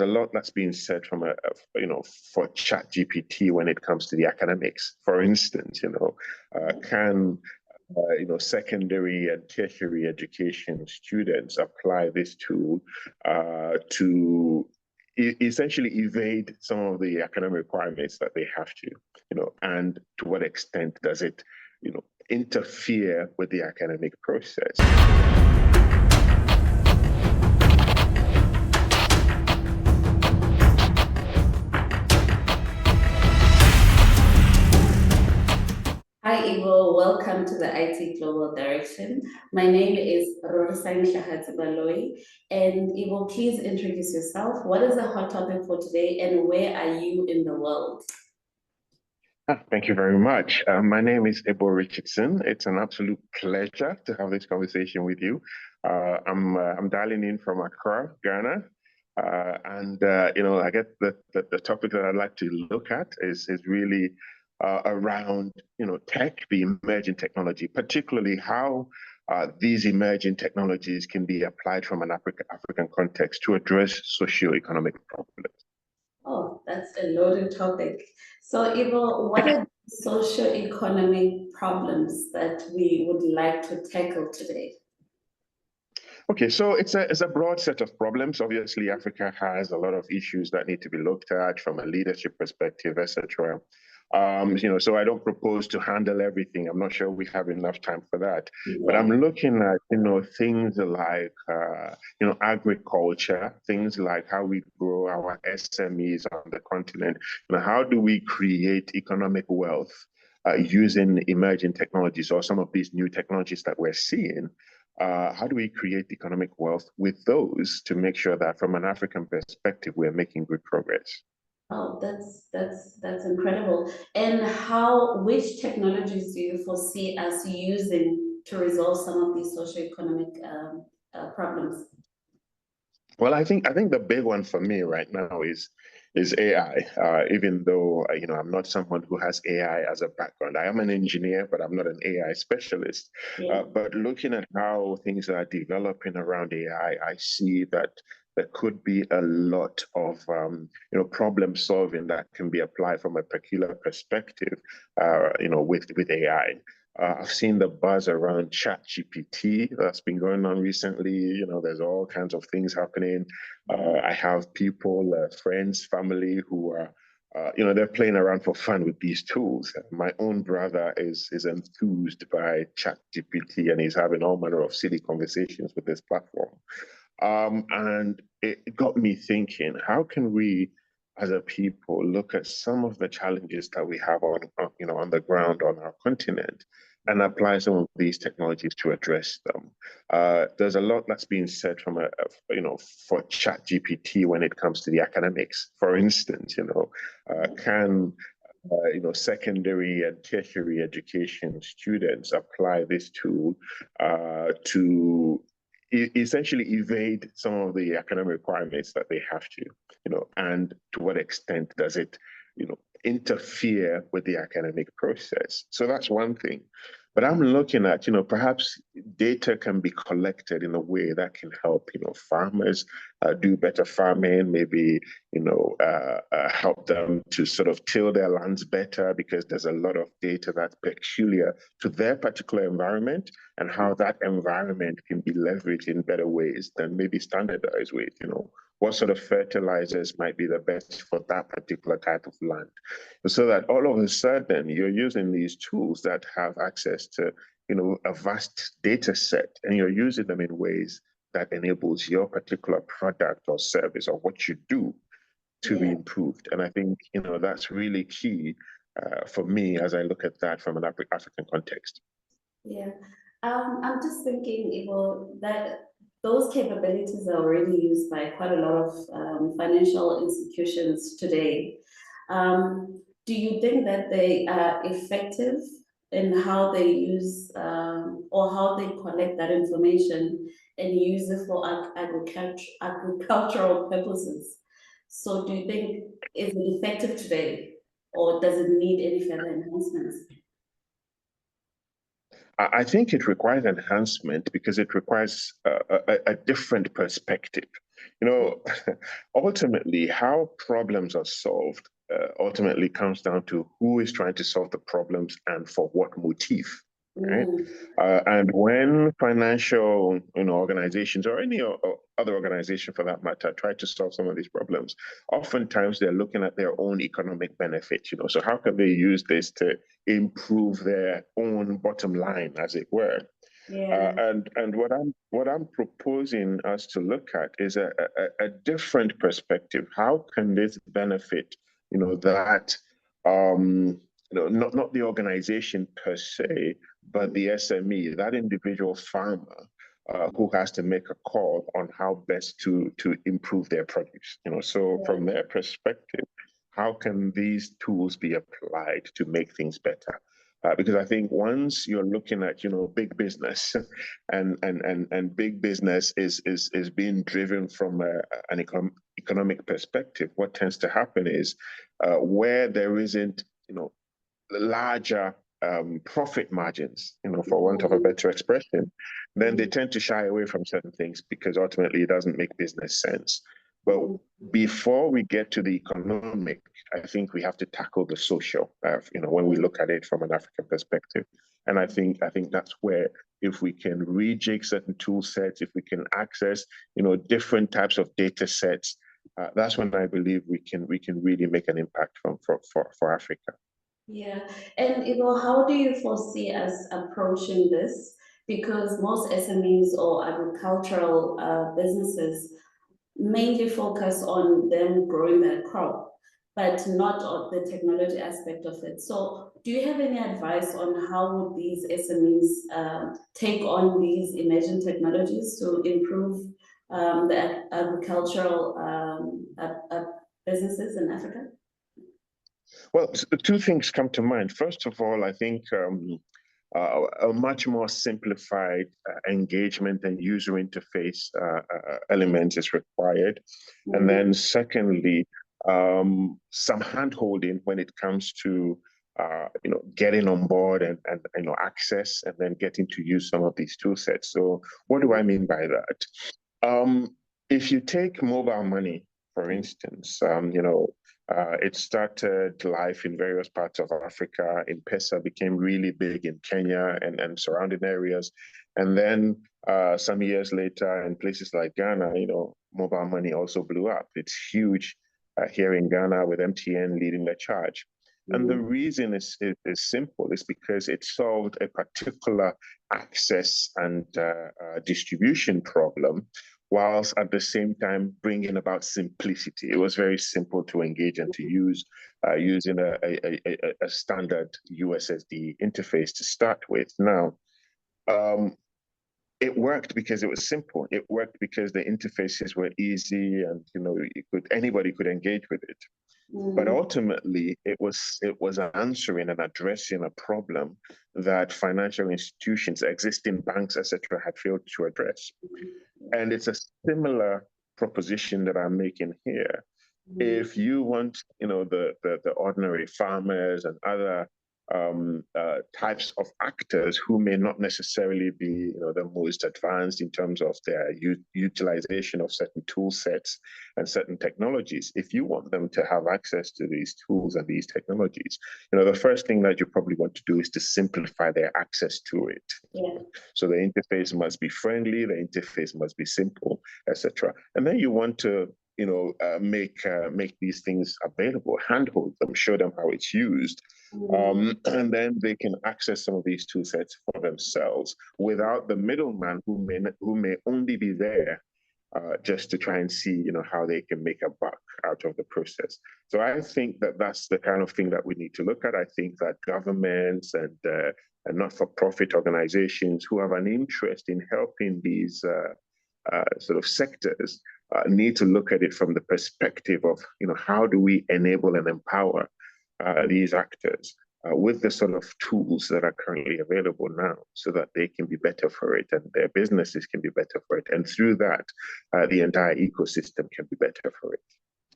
a lot that's being said from for ChatGPT when it comes to the academics. For instance, can secondary and tertiary education students apply this tool to essentially evade some of the academic requirements that they have to, and to what extent does it, interfere with the academic process? Hi, Ebo. Welcome to the IT Global Direction. My name is Rorisang, Hlahatsi-Baloyi. And Ebo, please introduce yourself. What is the hot topic for today and where are you in the world? Thank you very much. My name is Ebo Richardson. It's an absolute pleasure to have this conversation with you. I'm dialing in from Accra, Ghana. I guess the topic that I'd like to look at is really around tech, the emerging technology, particularly how these emerging technologies can be applied from an African context to address socio-economic problems. Oh, that's a loaded topic. So, Ebo, what are socio-economic problems that we would like to tackle today? Okay, so it's a broad set of problems. Obviously, Africa has a lot of issues that need to be looked at from a leadership perspective, etc. So I don't propose to handle everything. I'm not sure we have enough time for that. Yeah. But I'm looking at, things like, agriculture, things like how we grow our SMEs on the continent. How do we create economic wealth using emerging technologies or some of these new technologies that we're seeing? How do we create economic wealth with those to make sure that from an African perspective, we're making good progress? Oh, that's incredible. And which technologies do you foresee us using to resolve some of these socioeconomic problems? Well, I think the big one for me right now is AI. Even though I'm not someone who has AI as a background, I am an engineer, but I'm not an AI specialist. Yeah. But looking at how things are developing around AI, I see that there could be a lot of problem solving that can be applied from a peculiar perspective, with AI. I've seen the buzz around ChatGPT that's been going on recently. There's all kinds of things happening. I have people, friends, family who are, they're playing around for fun with these tools. My own brother is enthused by ChatGPT and he's having all manner of silly conversations with this platform. And it got me thinking, how can we, as a people, look at some of the challenges that we have on the ground on our continent and apply some of these technologies to address them. There's a lot that's being said from for ChatGPT when it comes to the academics. For instance, can secondary and tertiary education students apply this tool to essentially evade some of the academic requirements that they have to, and to what extent does it, interfere with the academic process? So that's one thing. But I'm looking at, perhaps data can be collected in a way that can help, farmers do better farming, maybe, help them to sort of till their lands better because there's a lot of data that's peculiar to their particular environment and how that environment can be leveraged in better ways than maybe standardized ways, what sort of fertilizers might be the best for that particular type of land. So that all of a sudden you're using these tools that have access to, a vast data set, and you're using them in ways that enables your particular product or service or what you do to be improved. And I think, that's really key for me as I look at that from an African context. Yeah, I'm just thinking, Ebo, that those capabilities are already used by quite a lot of financial institutions today. Do you think that they are effective in how they use or how they collect that information and use it for agricultural purposes? So do you think, is it effective today or does it need any further enhancements? I think it requires enhancement because it requires a different perspective. You know, ultimately, how problems are solved ultimately comes down to who is trying to solve the problems and for what motive, right? Mm, And when financial, organizations or any other organization for that matter try to solve some of these problems, oftentimes they're looking at their own economic benefits. So how can they use this to improve their own bottom line, as it were? yeah. And what I'm proposing us to look at is a different perspective. How can this benefit, that not the organization per se, but the SME, that individual farmer who has to make a call on how best to improve their produce. So Yeah. from their perspective, how can these tools be applied to make things better? Because I think once you're looking at big business, and big business is being driven from an economic perspective, what tends to happen is where there isn't larger profit margins, for want of a Mm, better expression, then they mm, tend to shy away from certain things because ultimately it doesn't make business sense. But mm. before we get to the economic, I think we have to tackle the social, when we look at it from an African perspective. And I think that's where, if we can rejig certain tool sets, if we can access, different types of data sets, that's when I believe we can really make an impact for Africa. Yeah, and how do you foresee us approaching this? Because most SMEs or agricultural businesses mainly focus on them growing their crop, but not on the technology aspect of it. So, do you have any advice on how would these SMEs take on these emerging technologies to improve the agricultural businesses in Africa? Well, two things come to mind. First of all, I think a much more simplified engagement and user interface element is required. And Mm, then secondly, some handholding when it comes to getting on board and access and then getting to use some of these tool sets. So what do I mean by that? If you take mobile money, for instance, it started life in various parts of Africa. M-Pesa became really big in Kenya and surrounding areas. And then some years later, in places like Ghana, mobile money also blew up. It's huge here in Ghana with MTN leading the charge. And the mm, reason is simple. It's because it solved a particular access and distribution problem, whilst at the same time bringing about simplicity. It was very simple to engage and to use using a standard USSD interface to start with. Now, um, it worked because it was simple. It worked because the interfaces were easy, and anybody could engage with it. But mm. ultimately, it was answering and addressing a problem that financial institutions, existing banks, etc., had failed to address. And it's a similar proposition that I'm making here. Mm, If you want, the ordinary farmers and other types of actors who may not necessarily be, the most advanced in terms of their utilization of certain tool sets and certain technologies, if you want them to have access to these tools and these technologies, the first thing that you probably want to do is to simplify their access to it. yeah. So the interface must be friendly, the interface must be simple, etc. And then you want to, make these things available, handhold them, show them how it's used, Mm, and then they can access some of these tool sets for themselves without the middleman who may only be there just to try and see, how they can make a buck out of the process. So I think that that's the kind of thing that we need to look at. I think that governments and not-for-profit organizations who have an interest in helping these sort of sectors need to look at it from the perspective of, how do we enable and empower these actors with the sort of tools that are currently available now so that they can be better for it and their businesses can be better for it. And through that, the entire ecosystem can be better for it.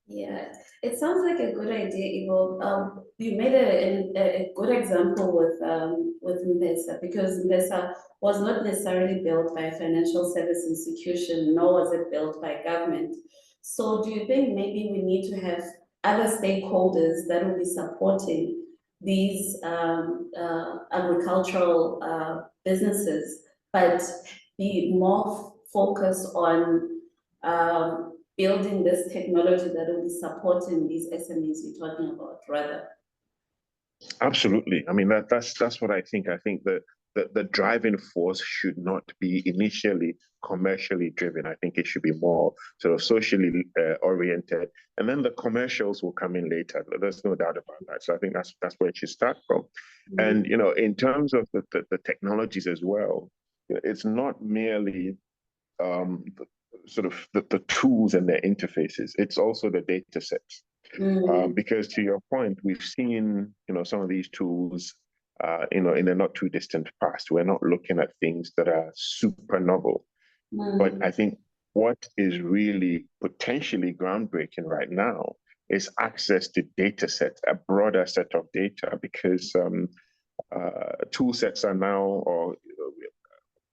Yeah, it sounds like a good idea, Ivo. You made a good example with M-Pesa, because M-Pesa was not necessarily built by a financial service institution, nor was it built by government. So do you think maybe we need to have other stakeholders that will be supporting these agricultural businesses, but be more focused on building this technology that will be supporting these SMEs you're talking about, rather? Absolutely. I mean, that's what I think. I think that the driving force should not be initially commercially driven. I think it should be more sort of socially oriented, and then the commercials will come in later. There's no doubt about that. So I think that's where it should start from. And Mm, in terms of the technologies as well, it's not merely sort of the tools and their interfaces. It's also the data sets. mm, Because to your point, we've seen, some of these tools, in the not too distant past. We're not looking at things that are super novel. But mm, I think what is really potentially groundbreaking right now is access to data sets, a broader set of data, because tool sets are now, or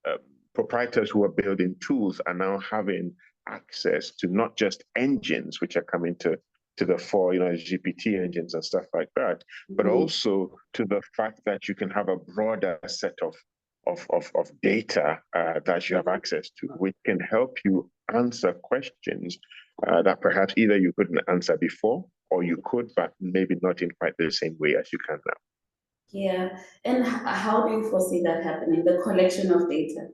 uh, proprietors who are building tools are now having access to not just engines, which are coming to the fore, GPT engines and stuff like that, but mm, also to the fact that you can have a broader set of data that you have access to, which can help you answer questions that perhaps either you couldn't answer before, or you could, but maybe not in quite the same way as you can now. yeah. And how do you foresee that happening, the collection of data?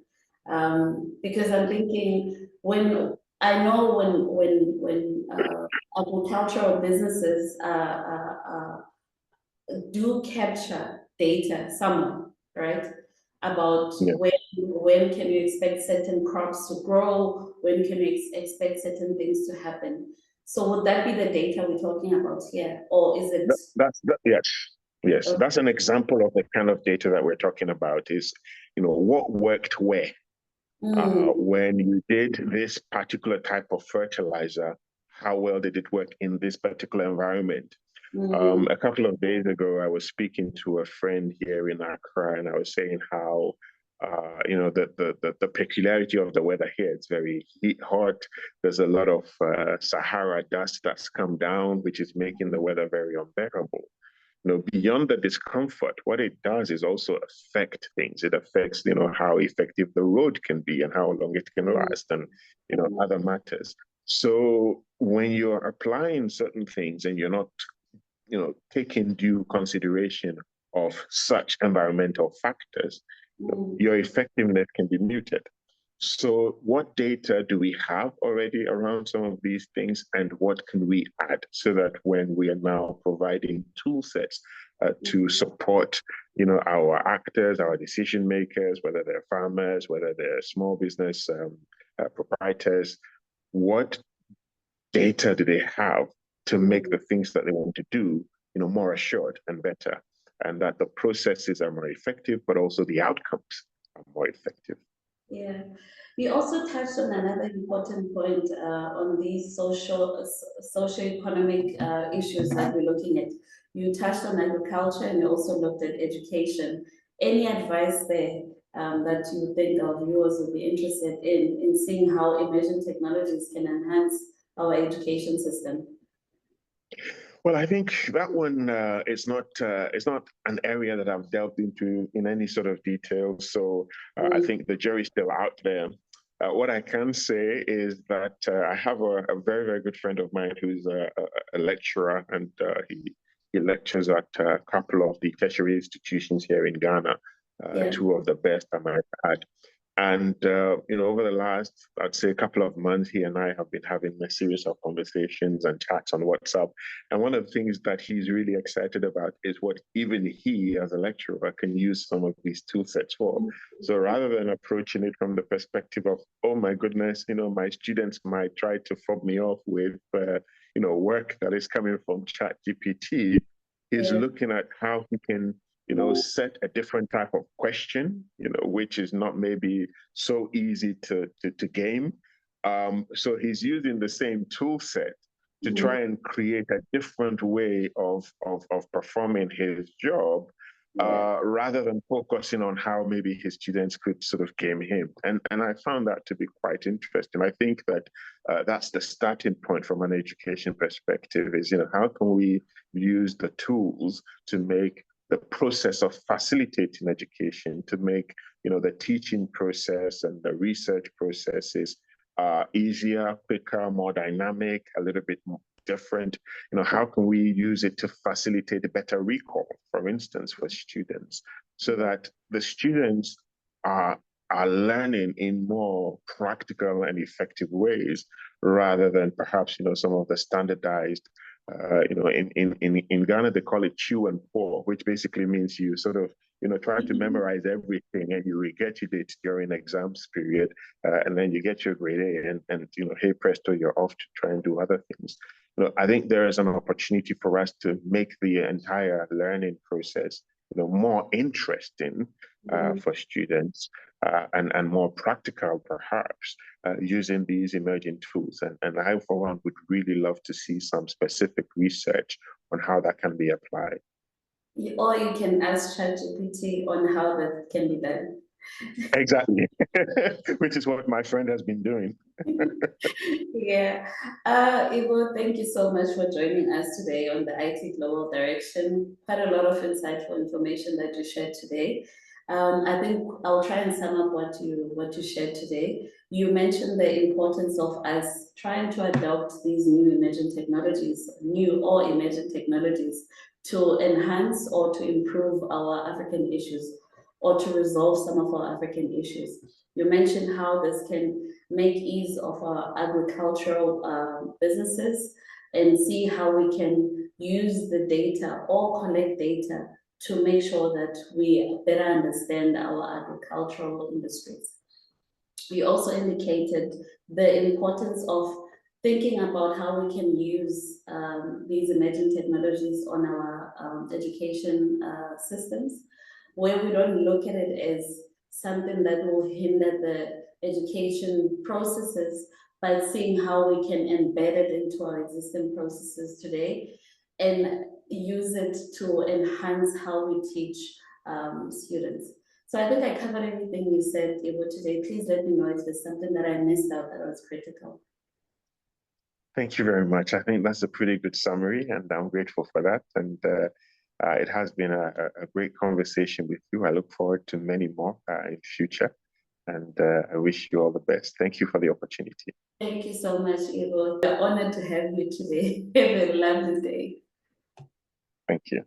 Because I'm thinking, when I know when agricultural businesses do capture data somewhere, right? About Yeah. when can you expect certain crops to grow, when can you expect certain things to happen. So would that be the data we're talking about here, or is it? Yes, yes. Okay. That's an example of the kind of data that we're talking about. Is what worked where. Mm, When you did this particular type of fertilizer, how well did it work in this particular environment? mm, A couple of days ago, I was speaking to a friend here in Accra, and I was saying how, the peculiarity of the weather here. It's very hot. There's a lot of Sahara dust that's come down, which is making the weather very unbearable. Beyond the discomfort, what it does is also affect things. It affects, how effective the road can be and how long it can mm, last, and other matters. So when you're applying certain things and you're not, taking due consideration of such environmental factors, mm, your effectiveness can be muted. So, what data do we have already around some of these things, and what can we add so that when we are now providing tool sets to mm. support, our actors, our decision makers, whether they're farmers, whether they're small business proprietors, what data do they have to make Mm. the things that they want to do, more assured and better, and that the processes are more effective, but also the outcomes are more effective. Yeah, we also touched on another important point on these socio-economic issues that we're looking at. You touched on agriculture and you also looked at education. Any advice there that you think our viewers would be interested in seeing how emerging technologies can enhance our education system? Well, I think that one is not an area that I've delved into in any sort of detail. So I Mm, think the jury's still out there. What I can say is that I have a very, very good friend of mine who's a lecturer, and he lectures at a couple of the tertiary institutions here in Ghana, yeah. two of the best I might add. And over the last, I'd say, couple of months, he and I have been having a series of conversations and chats on WhatsApp. And one of the things that he's really excited about is what even he, as a lecturer, can use some of these tool sets for. So rather than approaching it from the perspective of, oh my goodness, my students might try to fob me off with, work that is coming from Chat GPT, he's Yeah. looking at how he can set a different type of question, which is not maybe so easy to game. So he's using the same tool set, to try and create a different way of performing his job, rather than focusing on how maybe his students could sort of game him. And I found that to be quite interesting. I think that that's the starting point from an education perspective is, how can we use the tools to make the process of facilitating education, to make, the teaching process and the research processes easier, quicker, more dynamic, a little bit more different. How can we use it to facilitate a better recall, for instance, for students, so that the students are learning in more practical and effective ways, rather than perhaps, some of the standardized, in Ghana, they call it chew and pour, which basically means you sort of, try to memorize everything and you regurgitate during exams period, and then you get your grade A and hey presto, you're off to try and do other things. I think there is an opportunity for us to make the entire learning process, more interesting for students, and more practical, perhaps, using these emerging tools. And I, for one, would really love to see some specific research on how that can be applied. Or you can ask ChatGPT on how that can be done. Exactly, which is what my friend has been doing. Yeah. Ebo, thank you so much for joining us today on the IT Global Direction. Quite a lot of insightful information that you shared today. I think I'll try and sum up what you shared today. You mentioned the importance of us trying to adopt these new emerging technologies to enhance or to improve our African issues, or to resolve some of our African issues. You mentioned how this can make ease of our agricultural businesses, and see how we can use the data or collect data to make sure that we better understand our agricultural industries. We also indicated the importance of thinking about how we can use these emerging technologies on our education systems, where we don't look at it as something that will hinder the education processes, but seeing how we can embed it into our existing processes today and use it to enhance how we teach students. So I think I covered everything you said, Ebo, today. Please let me know if there's something that I missed out that was critical. Thank you very much. I think that's a pretty good summary, and I'm grateful for that. And it has been a great conversation with you. I look forward to many more in future. And I wish you all the best. Thank you for the opportunity. Thank you so much, Ebo. We're honored to have you today. Have a lovely day. Thank you.